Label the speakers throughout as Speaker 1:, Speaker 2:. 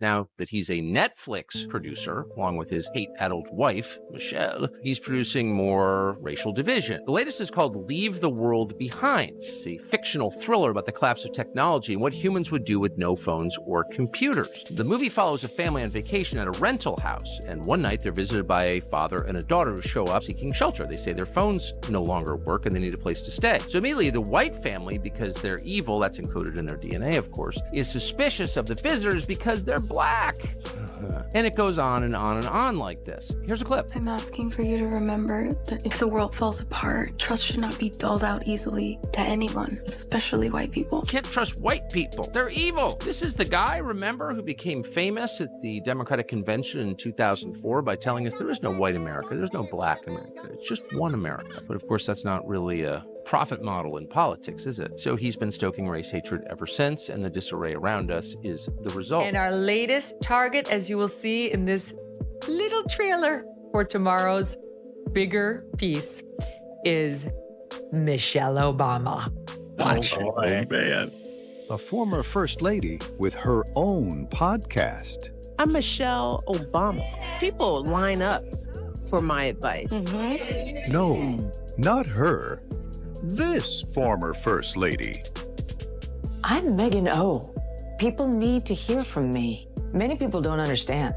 Speaker 1: Now that he's a Netflix producer, along with his hate-addled wife, Michelle, he's producing more racial division. The latest is called Leave the World Behind. It's a fictional thriller about the collapse of technology and what humans would do with no phones or computers. The movie follows a family on vacation at a rental house, and one night they're visited by a father and a daughter who show up seeking shelter. They say their phones no longer work and they need a place to stay. So immediately the white family, because they're evil, that's encoded in their DNA of course, is suspicious of the visitors because they're black. And it goes on and on and on like this. Here's a clip.
Speaker 2: I'm asking for you to remember that if the world falls apart, trust should not be doled out easily to anyone, especially white people.
Speaker 1: Can't trust white people. They're evil. This is the guy, remember, who became famous at the Democratic Convention in 2004 by telling us there is no white America, there's no black America, it's just one America. But of course, that's not really a profit model in politics, is it? So he's been stoking race hatred ever since, and the disarray around us is the result.
Speaker 3: And our latest target, as you will see in this little trailer for tomorrow's bigger piece, is Michelle Obama.
Speaker 4: Watch.
Speaker 5: Oh, man.
Speaker 6: A former first lady with her own podcast.
Speaker 4: I'm Michelle Obama. People line up for my advice.
Speaker 6: No, not her. This former first lady.
Speaker 7: I'm Megyn O. People need to hear from me. Many people don't understand.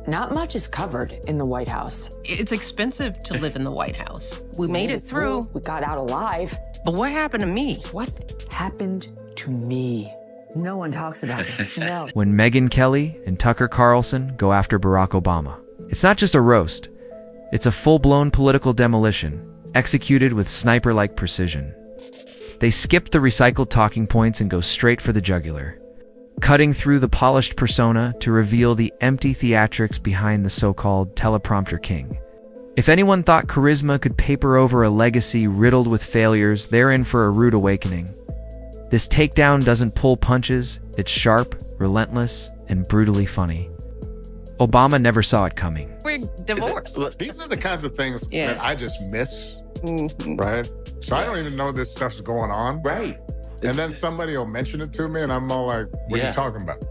Speaker 7: Not much is covered in the White House.
Speaker 4: It's expensive to live in the White House. We made it through.
Speaker 7: We got out alive.
Speaker 4: But what happened to me?
Speaker 7: What happened to me? No one talks about it. No.
Speaker 8: When Megyn Kelly and Tucker Carlson go after Barack Obama, it's not just a roast. It's a full-blown political demolition, executed with sniper-like precision. They skip the recycled talking points and go straight for the jugular, cutting through the polished persona to reveal the empty theatrics behind the so-called teleprompter king. If anyone thought charisma could paper over a legacy riddled with failures, they're in for a rude awakening. This takedown doesn't pull punches, it's sharp, relentless, and brutally funny. Obama never saw it coming.
Speaker 4: We're divorced.
Speaker 5: Look, these are the kinds of things that I just miss, right? So I don't even know this stuff's going on.
Speaker 9: Right.
Speaker 5: And then somebody will mention it to me and I'm all like, what are you talking about?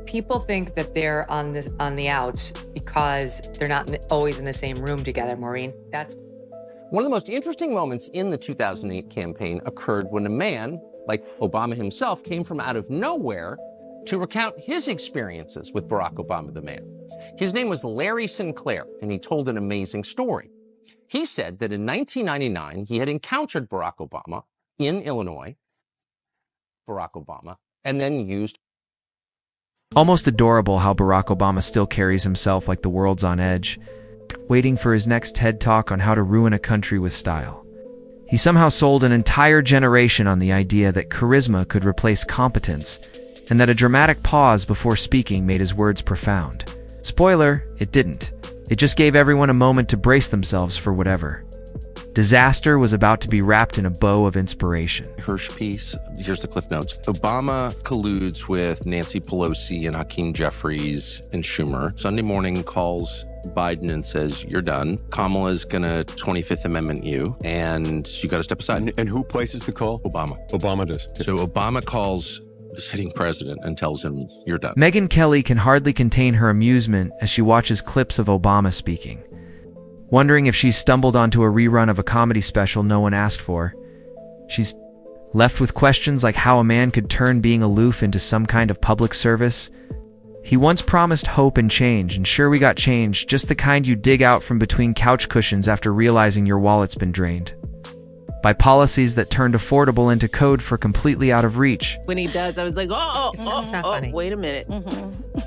Speaker 3: People think that they're on the outs because they're not always in the same room together, Maureen. That's
Speaker 1: one of the most interesting moments in the 2008 campaign occurred when a man, like Obama himself, came from out of nowhere to recount his experiences with Barack Obama, the man. His name was Larry Sinclair, and he told an amazing story. He said that in 1999, he had encountered Barack Obama in Illinois, and then used.
Speaker 8: Almost adorable how Barack Obama still carries himself like the world's on edge, waiting for his next TED Talk on how to ruin a country with style. He somehow sold an entire generation on the idea that charisma could replace competence, and that a dramatic pause before speaking made his words profound. Spoiler, it didn't. It just gave everyone a moment to brace themselves for whatever. Disaster was about to be wrapped in a bow of inspiration.
Speaker 1: Hirsch piece, here's the cliff notes. Obama colludes with Nancy Pelosi and Hakeem Jeffries and Schumer. Sunday morning calls Biden and says, you're done. Kamala's gonna 25th Amendment you, and you gotta step aside.
Speaker 6: And who places the call?
Speaker 1: Obama.
Speaker 6: Obama does.
Speaker 1: So Obama calls the sitting president and tells him, you're done.
Speaker 8: Megyn Kelly can hardly contain her amusement as she watches clips of Obama speaking, wondering if she's stumbled onto a rerun of a comedy special no one asked for. She's left with questions like how a man could turn being aloof into some kind of public service. He once promised hope and change, and sure we got change, just the kind you dig out from between couch cushions after realizing your wallet's been drained by policies that turned affordable into code for completely out of reach.
Speaker 4: When he does, I was like, wait a minute.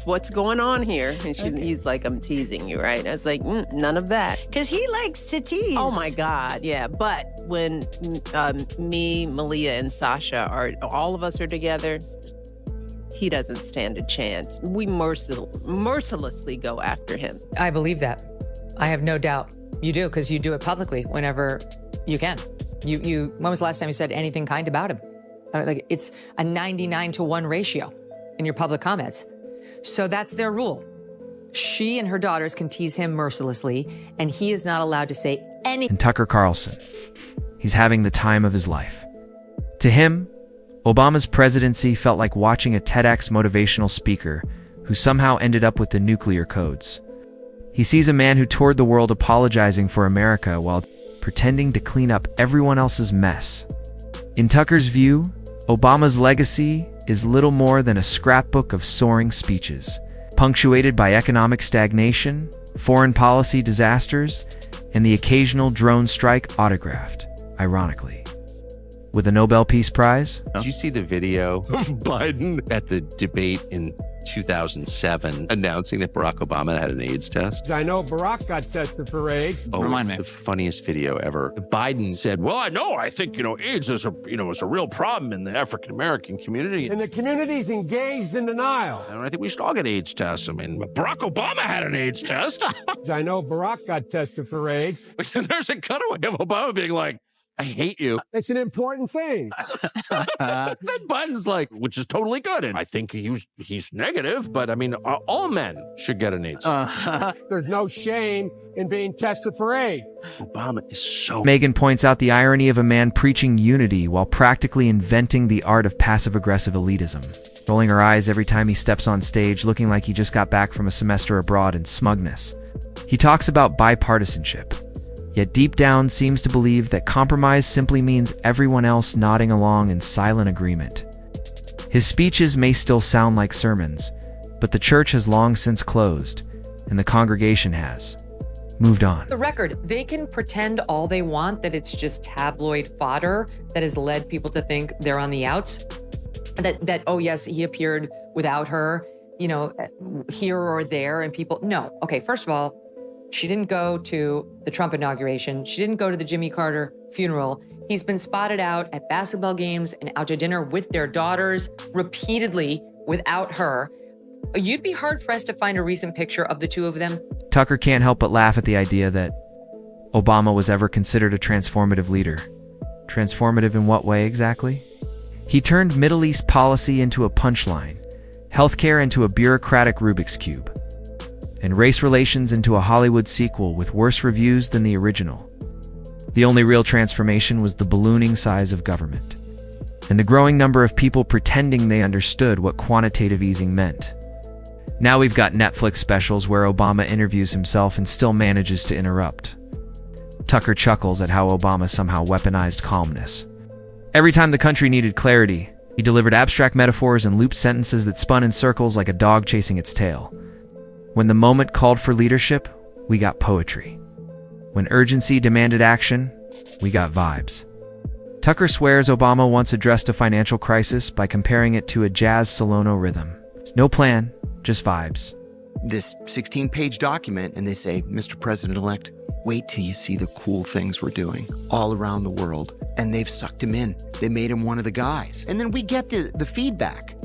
Speaker 4: What's going on here? And he's like, I'm teasing you, right? And I was like, none of that.
Speaker 10: Because he likes to tease.
Speaker 4: Oh my God, yeah. But when me, Malia, and Sasha all of us are together, he doesn't stand a chance. We mercilessly go after him.
Speaker 3: I believe that. I have no doubt. You do, because you do it publicly whenever you can. When was the last time you said anything kind about him? Like, it's a 99-to-1 ratio in your public comments. So that's their rule. She and her daughters can tease him mercilessly, and he is not allowed to say anything.
Speaker 8: And Tucker Carlson, he's having the time of his life. To him, Obama's presidency felt like watching a TEDx motivational speaker who somehow ended up with the nuclear codes. He sees a man who toured the world apologizing for America while pretending to clean up everyone else's mess. In Tucker's view, Obama's legacy is little more than a scrapbook of soaring speeches, punctuated by economic stagnation, foreign policy disasters, and the occasional drone strike autographed, ironically, with a Nobel Peace Prize.
Speaker 1: Did you see the video of Biden at the debate in 2007 announcing that Barack Obama had an AIDS test?
Speaker 9: I know Barack got tested for AIDS.
Speaker 1: Oh, it's the funniest video ever. Biden said, well, I think, AIDS is a real problem in the African-American community.
Speaker 9: And the community's engaged in denial.
Speaker 1: And I think we should all get AIDS tests. I mean, Barack Obama had an AIDS test.
Speaker 9: I know Barack got tested for AIDS.
Speaker 1: There's a cutaway of Obama being like, I hate you.
Speaker 9: It's an important thing.
Speaker 1: Then Biden's like, which is totally good. And I think he's negative, but I mean, all men should get an AIDS.
Speaker 9: There's no shame in being tested for AIDS.
Speaker 1: Obama is so...
Speaker 8: Megyn points out the irony of a man preaching unity while practically inventing the art of passive-aggressive elitism, rolling her eyes every time he steps on stage looking like he just got back from a semester abroad in smugness. He talks about bipartisanship, yet deep down seems to believe that compromise simply means everyone else nodding along in silent agreement. His speeches may still sound like sermons, but the church has long since closed, and the congregation has moved on.
Speaker 3: The record, they can pretend all they want that it's just tabloid fodder that has led people to think they're on the outs. That oh yes, he appeared without her, here or there, and people, no. Okay, first of all, she didn't go to the Trump inauguration. She didn't go to the Jimmy Carter funeral. He's been spotted out at basketball games and out to dinner with their daughters repeatedly without her. You'd be hard-pressed to find a recent picture of the two of them.
Speaker 8: Tucker can't help but laugh at the idea that Obama was ever considered a transformative leader. Transformative in what way exactly? He turned Middle East policy into a punchline, healthcare into a bureaucratic Rubik's Cube, and race relations into a Hollywood sequel with worse reviews than the original. The only real transformation was the ballooning size of government, and the growing number of people pretending they understood what quantitative easing meant. Now we've got Netflix specials where Obama interviews himself and still manages to interrupt. Tucker chuckles at how Obama somehow weaponized calmness. Every time the country needed clarity, he delivered abstract metaphors and looped sentences that spun in circles like a dog chasing its tail. When the moment called for leadership, we got poetry. When urgency demanded action, we got vibes. Tucker swears Obama once addressed a financial crisis by comparing it to a jazz solono rhythm. No plan, just vibes.
Speaker 10: This 16-page document, and they say, Mr. President-elect, wait till you see the cool things we're doing all around the world. And they've sucked him in. They made him one of the guys. And then we get the feedback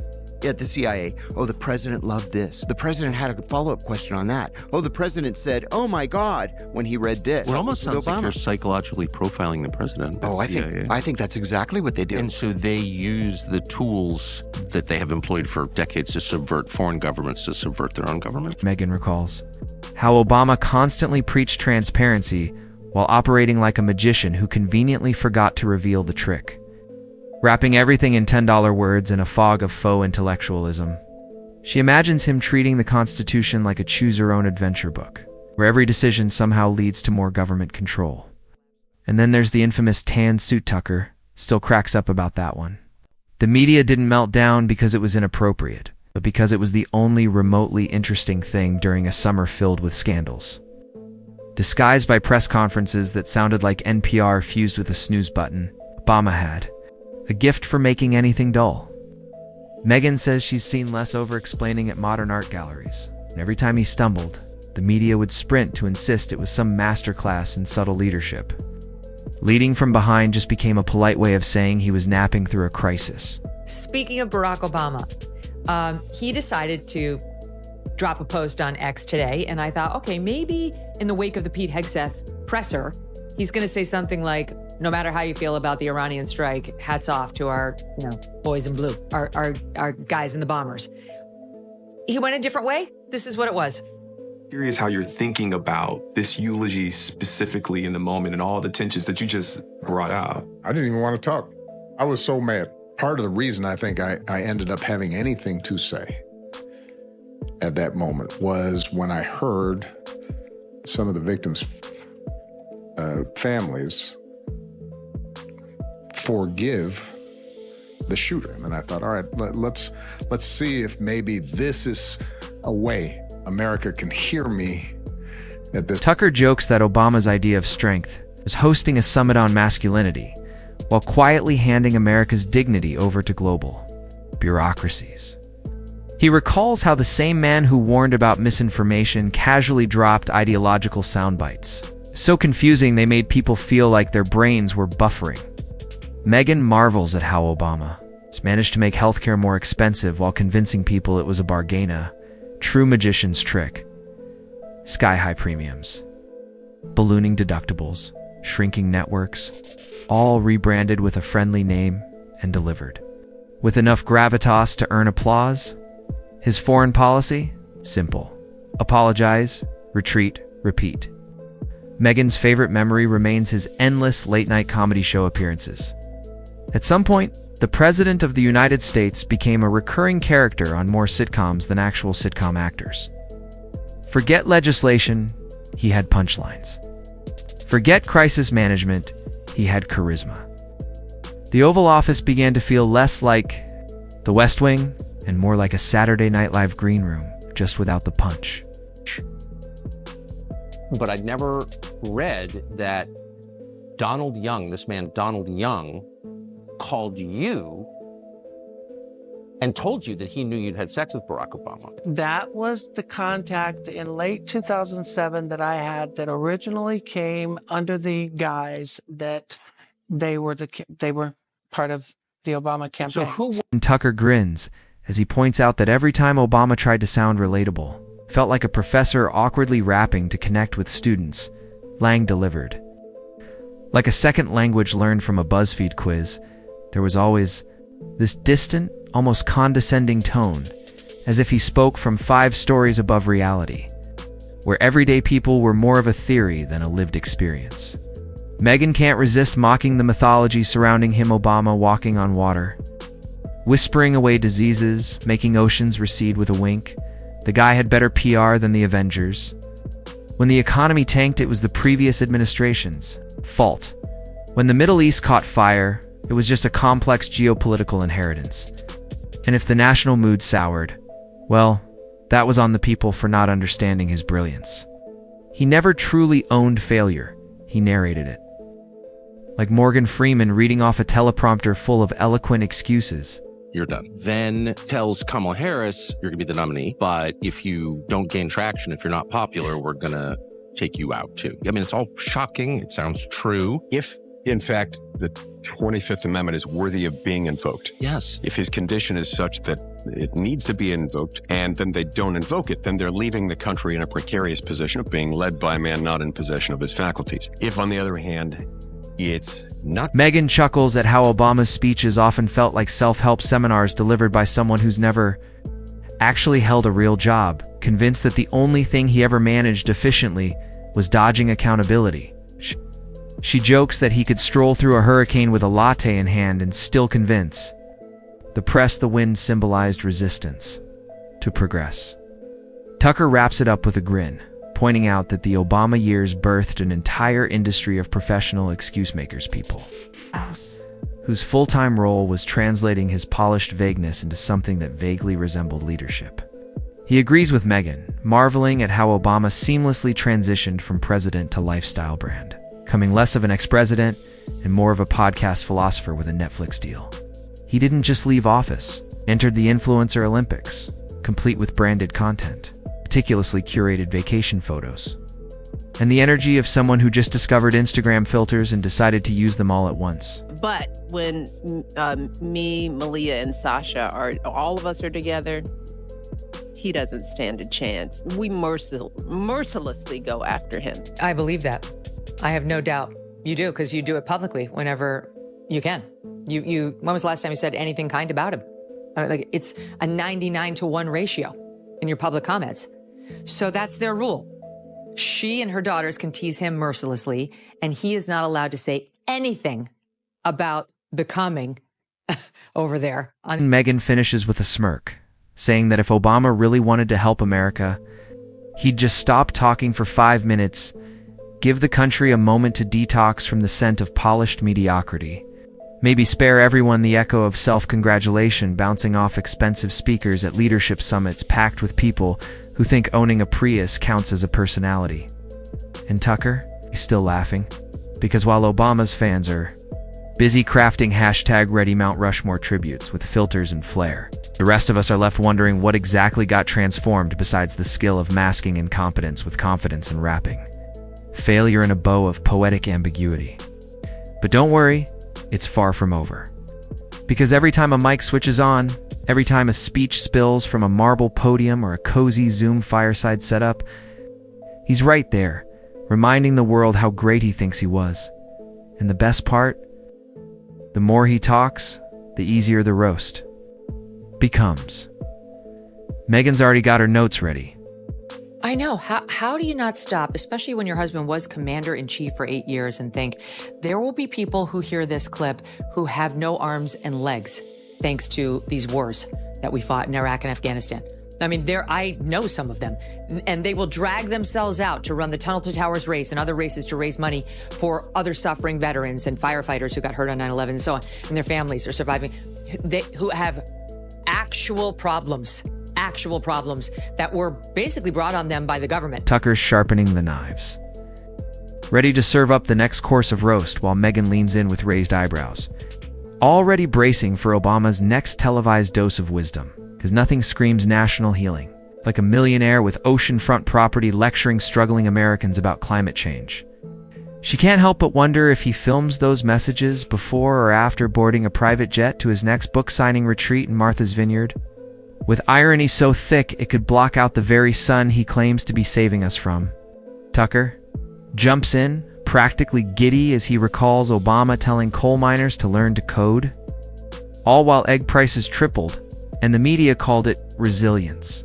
Speaker 10: at the CIA. Oh, the president loved this. The president had a follow-up question on that. Oh, the president said, oh my God, when he read this.
Speaker 1: Well, it almost sounds like you're psychologically profiling the president.
Speaker 10: Oh, I think that's exactly what they do.
Speaker 1: And so they use the tools that they have employed for decades to subvert foreign governments, to subvert their own government.
Speaker 8: Megyn recalls how Obama constantly preached transparency while operating like a magician who conveniently forgot to reveal the trick, wrapping everything in $10 words in a fog of faux intellectualism. She imagines him treating the Constitution like a choose-your-own-adventure book, where every decision somehow leads to more government control. And then there's the infamous tan suit Tucker, still cracks up about that one. The media didn't melt down because it was inappropriate, but because it was the only remotely interesting thing during a summer filled with scandals. Disguised by press conferences that sounded like NPR fused with a snooze button, Obama had a gift for making anything dull. Megyn says she's seen less over-explaining at modern art galleries, and every time he stumbled, the media would sprint to insist it was some masterclass in subtle leadership. Leading from behind just became a polite way of saying he was napping through a crisis.
Speaker 3: Speaking of Barack Obama, he decided to drop a post on X today, and I thought, okay, maybe in the wake of the Pete Hegseth presser, he's going to say something like, no matter how you feel about the Iranian strike, hats off to our, boys in blue, our guys in the bombers. He went a different way. This is what it was.
Speaker 11: Curious how you're thinking about this eulogy specifically in the moment and all the tensions that you just brought out.
Speaker 5: I didn't even want to talk. I was so mad. part of the reason I think I ended up having anything to say at that moment was when I heard some of the victims' families forgive the shooter. And I thought, all right, let's see if maybe this is a way America can hear me at this.
Speaker 8: Tucker jokes that Obama's idea of strength was hosting a summit on masculinity, while quietly handing America's dignity over to global bureaucracies. He recalls how the same man who warned about misinformation casually dropped ideological sound bites. So confusing they made people feel like their brains were buffering. Megyn marvels at how Obama has managed to make healthcare more expensive while convincing people it was a bargain, a true magician's trick. Sky-high premiums, ballooning deductibles, shrinking networks, all rebranded with a friendly name and delivered. With enough gravitas to earn applause, his foreign policy? Simple. Apologize, retreat, repeat. Megyn's favorite memory remains his endless late-night comedy show appearances. At some point, the President of the United States became a recurring character on more sitcoms than actual sitcom actors. Forget legislation, he had punchlines. Forget crisis management, he had charisma. The Oval Office began to feel less like the West Wing and more like a Saturday Night Live green room, just without the punch.
Speaker 1: But I'd never read that Donald Young, this man Donald Young, called you and told you that he knew you'd had sex with Barack Obama.
Speaker 12: That was the contact in late 2007 that I had that originally came under the guise that they were part of the Obama campaign.
Speaker 1: So who?
Speaker 8: Tucker grins as he points out that every time Obama tried to sound relatable, felt like a professor awkwardly rapping to connect with students, Lang delivered. Like a second language learned from a BuzzFeed quiz, there was always this distant, almost condescending tone, as if he spoke from 5 stories above reality, where everyday people were more of a theory than a lived experience. Megyn can't resist mocking the mythology surrounding him, Obama walking on water, whispering away diseases, making oceans recede with a wink. The guy had better PR than the Avengers. When the economy tanked, it was the previous administration's fault. When the Middle East caught fire, it was just a complex geopolitical inheritance. And if the national mood soured, well, that was on the people for not understanding his brilliance. He never truly owned failure, he narrated it. Like Morgan Freeman reading off a teleprompter full of eloquent excuses.
Speaker 1: You're done. Then tells Kamala Harris, you're going to be the nominee, but if you don't gain traction, if you're not popular, we're going to take you out too. I mean, it's all shocking. It sounds true.
Speaker 13: If, in fact, the 25th Amendment is worthy of being invoked.
Speaker 1: Yes.
Speaker 13: If his condition is such that it needs to be invoked and then they don't invoke it, then they're leaving the country in a precarious position of being led by a man not in possession of his faculties. If, on the other hand, it's not.
Speaker 8: Megyn chuckles at how Obama's speeches often felt like self-help seminars delivered by someone who's never actually held a real job, convinced that the only thing he ever managed efficiently was dodging accountability. She jokes that he could stroll through a hurricane with a latte in hand and still convince. The press the wind symbolized resistance to progress. Tucker wraps it up with a grin, pointing out that the Obama years birthed an entire industry of professional excuse-makers people, whose full-time role was translating his polished vagueness into something that vaguely resembled leadership. He agrees with Megyn, marveling at how Obama seamlessly transitioned from president to lifestyle brand, becoming less of an ex-president and more of a podcast philosopher with a Netflix deal. He didn't just leave office, entered the Influencer Olympics, complete with branded content, meticulously curated vacation photos, and the energy of someone who just discovered Instagram filters and decided to use them all at once.
Speaker 4: But when me, Malia, and Sasha all of us are together, he doesn't stand a chance. We mercilessly go after him.
Speaker 3: I believe that. I have no doubt you do, because you do it publicly whenever you can. When was the last time you said anything kind about him? Like, it's a 99-to-1 ratio in your public comments. So that's their rule. She and her daughters can tease him mercilessly, and he is not allowed to say anything about becoming over there.
Speaker 8: Megyn finishes with a smirk, saying that if Obama really wanted to help America, he'd just stop talking for 5 minutes, give the country a moment to detox from the scent of polished mediocrity, maybe spare everyone the echo of self-congratulation bouncing off expensive speakers at leadership summits packed with people who think owning a Prius counts as a personality. And Tucker, he's still laughing, because while Obama's fans are busy crafting #Ready Mount Rushmore tributes with filters and flair, the rest of us are left wondering what exactly got transformed besides the skill of masking incompetence with confidence and rapping. Failure in a bow of poetic ambiguity. But don't worry, it's far from over. Because every time a mic switches on, every time a speech spills from a marble podium or a cozy Zoom fireside setup, he's right there, reminding the world how great he thinks he was. And the best part? The more he talks, the easier the roast becomes. Megyn's already got her notes ready.
Speaker 3: I know. How do you not stop, especially when your husband was commander-in-chief for 8 years, and think there will be people who hear this clip who have no arms and legs thanks to these wars that we fought in Iraq and Afghanistan. I mean, I know some of them, and they will drag themselves out to run the Tunnel to Towers race and other races to raise money for other suffering veterans and firefighters who got hurt on 9/11 and so on, and their families are surviving, who have actual problems that were basically brought on them by the government.
Speaker 8: Tucker's sharpening the knives, ready to serve up the next course of roast while Megyn leans in with raised eyebrows, already bracing for Obama's next televised dose of wisdom. Because nothing screams national healing like a millionaire with oceanfront property lecturing struggling Americans about climate change. She can't help but wonder if he films those messages before or after boarding a private jet to his next book signing retreat in Martha's Vineyard, with irony so thick it could block out the very sun he claims to be saving us from. Tucker jumps in, practically giddy as he recalls Obama telling coal miners to learn to code, all while egg prices tripled and the media called it resilience.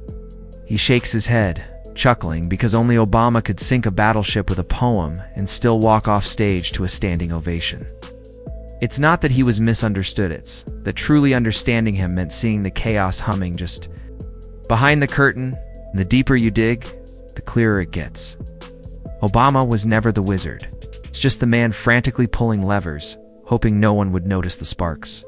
Speaker 8: He shakes his head, chuckling because only Obama could sink a battleship with a poem and still walk off stage to a standing ovation. It's not that he was misunderstood, it's that truly understanding him meant seeing the chaos humming just behind the curtain, and the deeper you dig, the clearer it gets. Obama was never the wizard. It's just the man frantically pulling levers, hoping no one would notice the sparks.